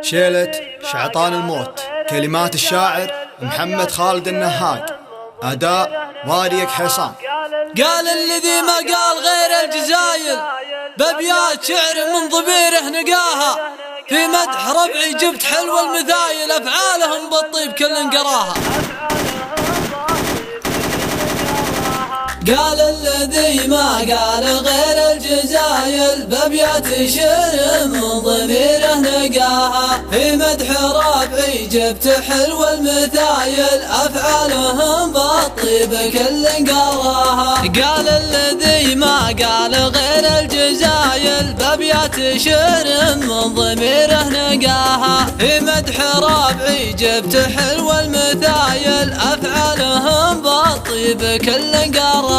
شيلة شعطان الموت. كلمات الشاعر محمد خالد النهاي. أداء ضاريك حصان. قال الذي ما قال غير الجزايل بأبيات شعر من ضبيره نقاها. في مدح ربعي جبت حلو المثايل أفعالهم بالطيب كل قراها. قال الذي ما قال غير الجزايل بأبيات شعر من ضميره نقاها. في مدح ربعي جبت حلو المثايل أفعالهم بالطيب كل قراها. قال الذي ما قال غير الجزايل بأبيات شعر من ضميره نقاها. في مدح ربعي جبت حلو المثايل أفعالهم بالطيب كل قراها.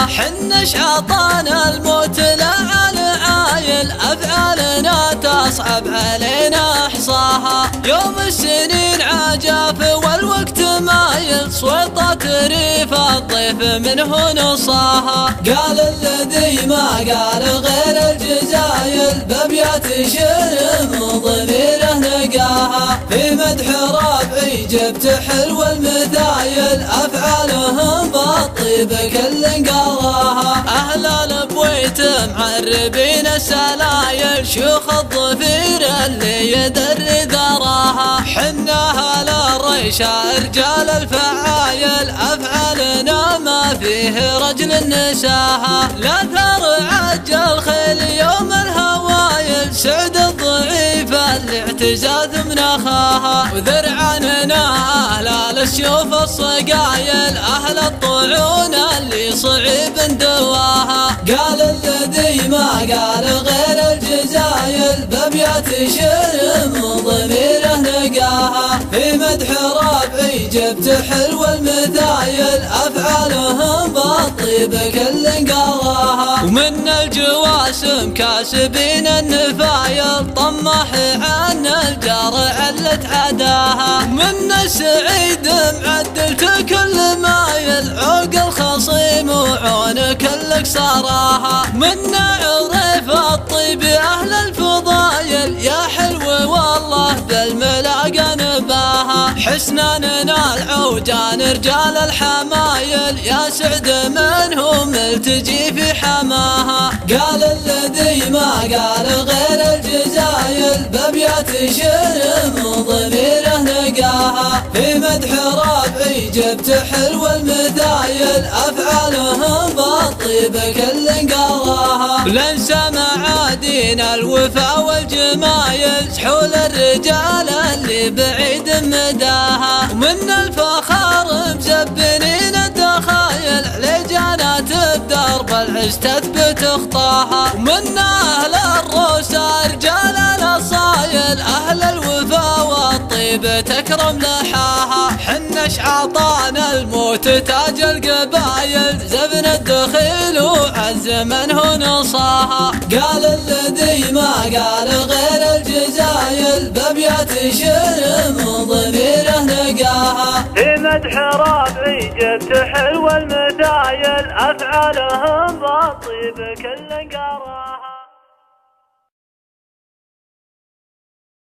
حنا شعطان الموت لا العايل أفعالنا تصعب علينا إحصاها. يوم السنين عجاف والوقت مايل صويطة ريف الضيف منه نصاها. قال الذي ما قال غير الجزايل بأبيات شعر من ضميره نقاها. في مدح ربعي جبت حلو المثايل أفعالهم بالطيب كل قراها. أهل البويت معربين السلايل شيوخ الظفير اللي يدري ذراها. حنا أهل الريشة رجال الفعايل أفعالنا ما فيه رجل نساها. لا ترعج الخيل يوم الهوايل سعد الضعيف اللي اعتزاز من أخاها. وذرعننا أهل السيوف الصقايل أهل الطعون اللي صعيب دواها. قال الذي ما قال غير الجزايل بأبيات شعر من ضميره نقاها. في مدح ربعي جبت حلو المثايل أفعالهم بالطيب كل قراها. ومن الجواسم كاسبين النفايل طمح عن الجار اللي تعداها. من السعيد معدلت كل مايل عوق الخصيم وعون كلك صراها. من عرف الطيب أهل الفضايل يا حلو والله بالملاقى نباها. حسننا العوجان رجال الحمايل يا سعد منهم التجي في حماها. قال الذي ما قال غير الجزايل بأبيات شعر من ضميره نقاها. في مدح ربعي جبت حلو المثايل أفعالهم بالطيب كل قراها. لنسى معادين الوفا والجمايل سحول الرجال اللي بعيد مداها. ومن الفخر مزبنين الدخايل لجانات بدرب العز تثبت خطاها. ومن أهل الروسة رجال الأصايل أهل الوفا والطيب تكرم لحاها. حنا شعطان الموت تاج القبايل زبن الدخيل وعز منه نصاها. قال الذي ما قال غير الجزايل بأبيات شعر من ضميره نقاها. في مدح ربعي جبت حلو المثايل أفعالهم بالطيب كل قراها.